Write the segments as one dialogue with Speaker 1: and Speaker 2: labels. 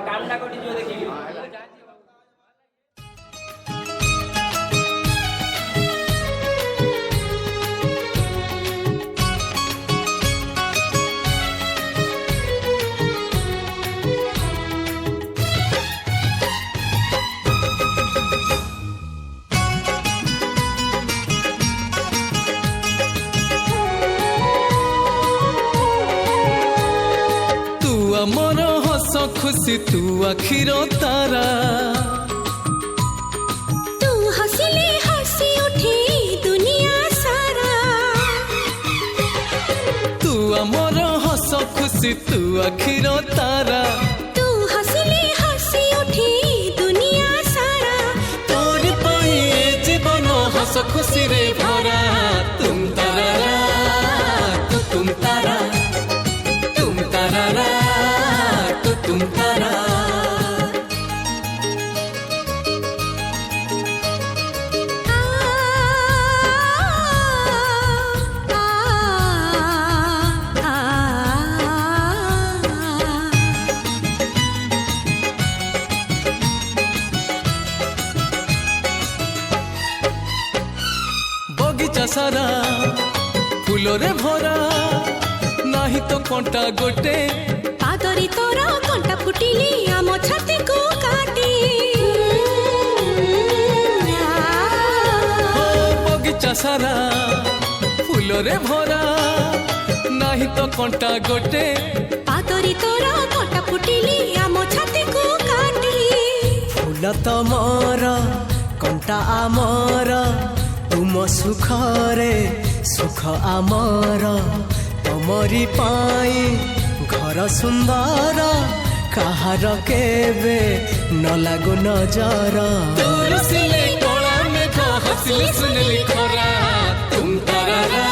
Speaker 1: କାମଟା କଟିଯିବ ଦେଖିକି।
Speaker 2: मोर हस खुशी तू आखिर तारा
Speaker 3: तू हसिले हसी उठे दुनिया सारा
Speaker 2: तू मोर हस खुशी तू आखिर तारा
Speaker 3: तू हसिले हसी उठे दुनिया सारा
Speaker 2: तोर पाए जीवन हस खुशी रे भरा तुम तारा तुम तारा तुम तारा तुम तारा बगीचा सारा फूलरे भरा नाही तो कंटा गोटे
Speaker 3: पादरी तोरा कंटा फुटिली आम छाती को काटी
Speaker 2: बगीचा सारा फूलरे भरा नाही तो कंटा गोटे
Speaker 3: पादरी तोरा कंटा फुटिली आम छाती को काटी
Speaker 4: फूल तमर कंटा आमर तुम सुखरे सुख आमर तमरी पाई घर सुंदर कहार केबे न लागो नजर
Speaker 2: तोर सिले कोला में तो हंसले सुनली खरा तुम तारा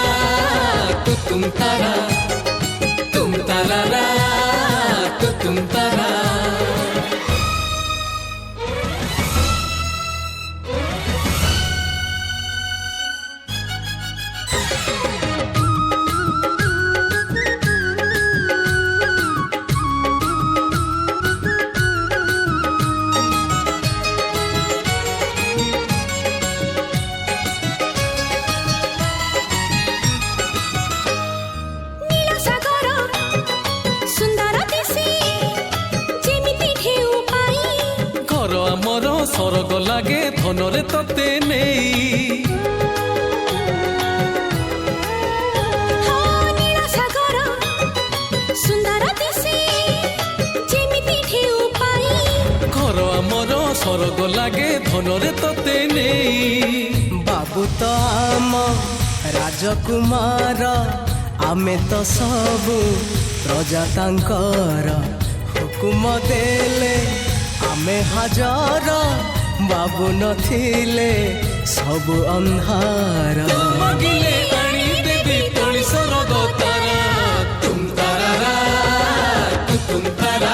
Speaker 2: तुम तारा तुम तारा तुम तारा सरग लागे धनरे तते नेई
Speaker 3: नीला सागर सुंदर दिसे जेमिति ढेउ पाई
Speaker 2: घर आमर सरग लागे धनरे तते नेई
Speaker 4: बाबू तो आम राजकुमार आमे तो सबु प्रजा तांकर हुकुम देले आमे हजार बाबू नथिले सब अंधार
Speaker 2: मगिले आनी देवी तोली सरग तारा तुम तारा तुम तारा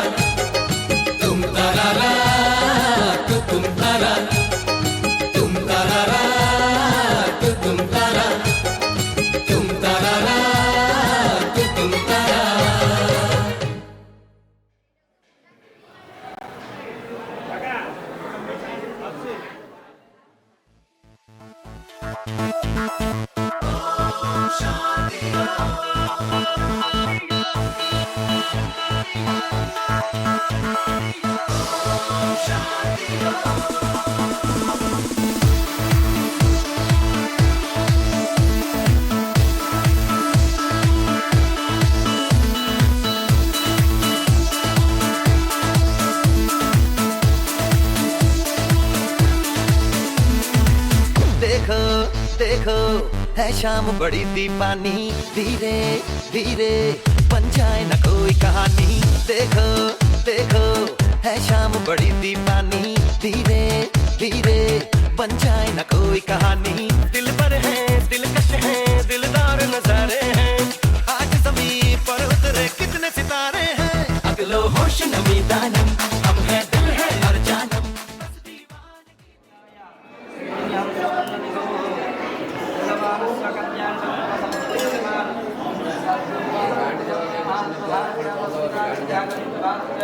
Speaker 2: तुम तारा तुम तारा तुम तारा तुम तारा तुम तारा तुम तारा
Speaker 5: देखो देखो है शाम बड़ी दीवानी धीरे धीरे बन जाए न कोई कहानी देखो देखो है शाम बड़ी दीवानी धीरे धीरे बन जाए न कोई कहानी दिल पर है दिलकश है दिलदार नजारे हैं आज ज़मीं पर उतरे कितने सितारे हैं अगलो होश नमी दानम हम है दिल है और जानम
Speaker 1: Jangan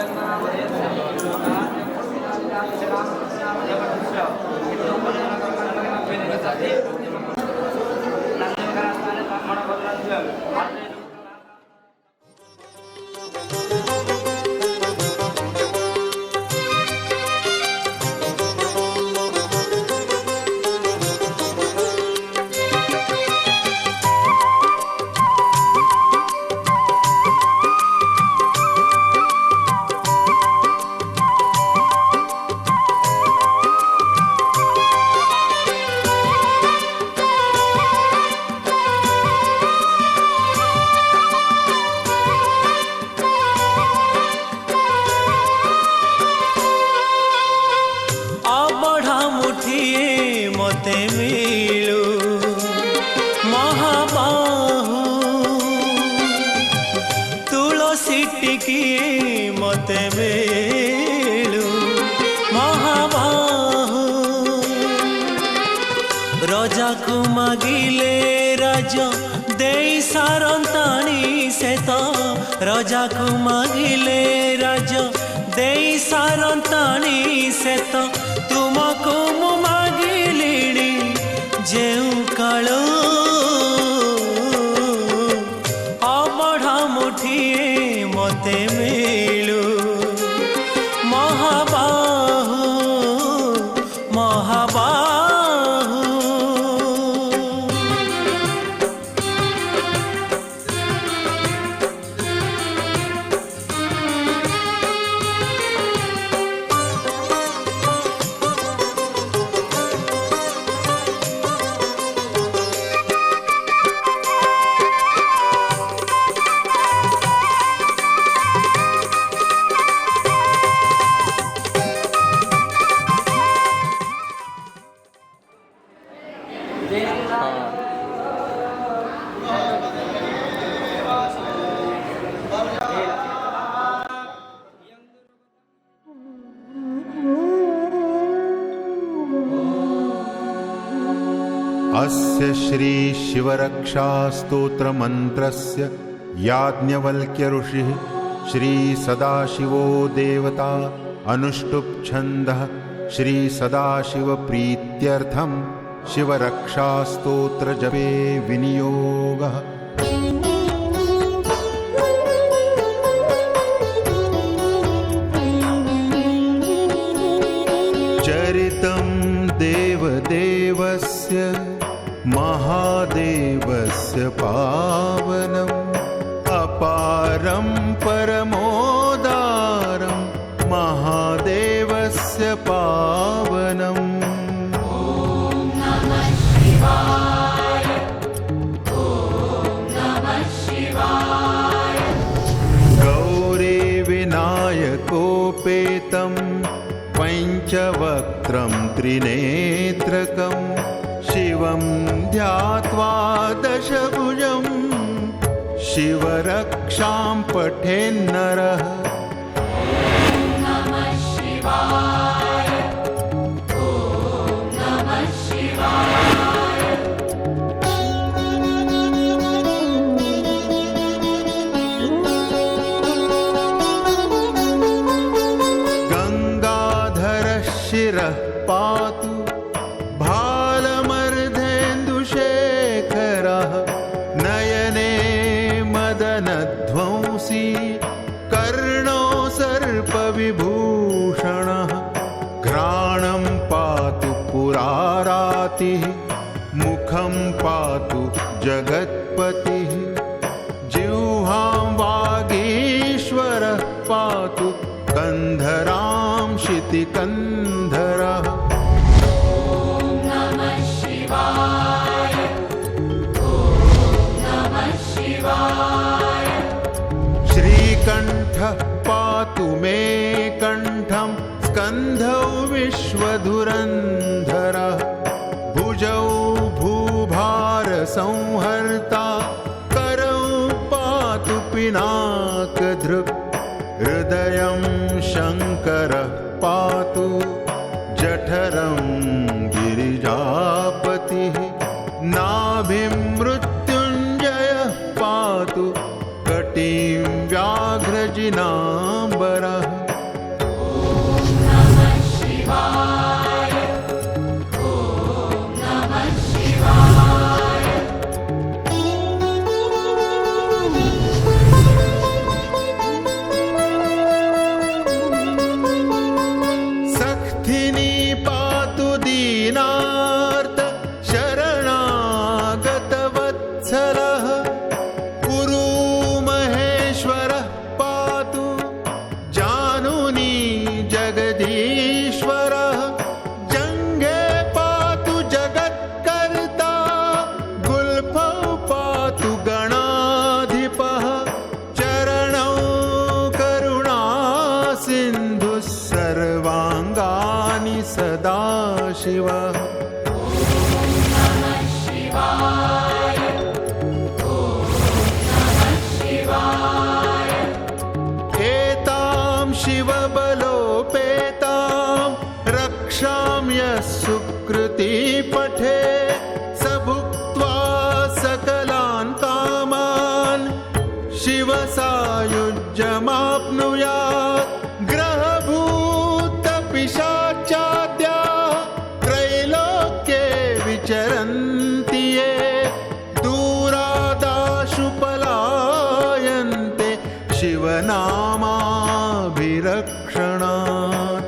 Speaker 1: मते मिलू महाबाहु रजा को मागिले राज दे सारंताणी से तो रजा को मागिले राज दे सारंताणी से तो तुमको मु मागिली जेउ कालो अबढ़ा मुठिए मते मिलू महाबाहु महाबाहु
Speaker 6: अस्य श्री शिवरक्षास्तोत्र मंत्रस्य याज्ञवल्क्य ऋषिः श्री सदाशिवो देवता अनुष्टुप् छन्दः श्री सदाशिव प्रीत्यर्थं शिवरक्षास्तोत्र जपे विनियोगः। चरितं देवदेवस्य महादेवस्य पावनम् अपारं परमोदारं महादेवस्य पावनम्। गौरी विनायकोपेतं पञ्चवक्त्रं त्रिनेत्रकं शिवं ध्यात्वा दशभुजं शिवरक्षां पठेन्नरः। गंगाधरः शिरः पातु भालमर्धेन्दुशेखरः नयने मदनध्वंसी कर्णो सर्पविभूषणः। घ्राणं पातु पुरारातिः मुखं पातु जगत्पतिः जिह्वां वागीश्वरः पातु कंधरां शितिकंधरः। श्रीकण्ठः पातु मे कण्ठं स्कन्धौ विश्वधुरन्धरः भुजौ भूभारसंहर्ता करौ पातु पिनाकधृक्। हृदयं शङ्करः पातु जठरं गिरिजापतिः नाभिं मृत्युञ्जयः पातु कटिं व्याघ्रजिनाम्बरः। सिन्धुः सर्वाङ्गानि सदाशिवः एतां शिवबलोपेतां रक्षां यः सुकृती पठे स भुक्त्वा सकलान् कामान् शिवसायुज्यमाप्नुयात् ग्रहभूतपिशाचाद्या त्रैलोक्ये विचरन्ति ये दूरादाशु पलायन्ते शिवनामाभिरक्षणात्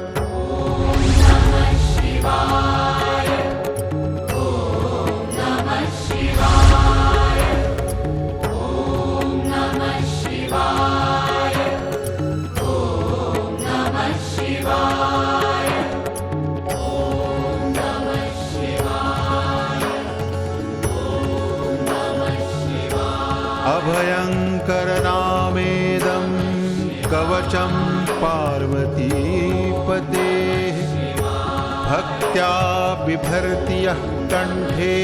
Speaker 6: अभयङ्करनामेदं कवचं पार्वतीपतेः भक्त्या बिभर्ति यः कण्ठे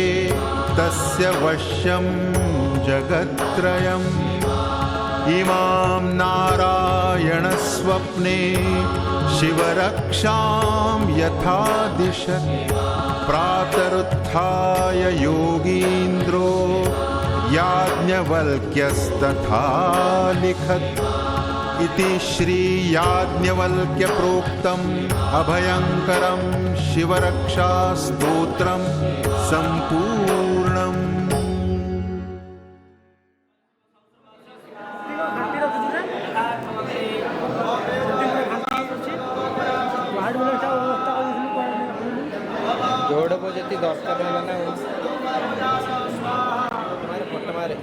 Speaker 6: तस्य वश्यं जगत्त्रयम् इमां नारायणस्वप्ने शिवरक्षां यथा दिशत् प्रातरुत्थाय योगीन्द्रो याज्ञवल्क्यस्तथा लिखत् इति श्रीयाज्ञवल्क्यप्रोक्तम् अभयङ्करं शिवरक्षास्तोत्रं सम्पूर्णम्।
Speaker 7: जोड़ब जति दरकार होला ना मारे फोटो मारे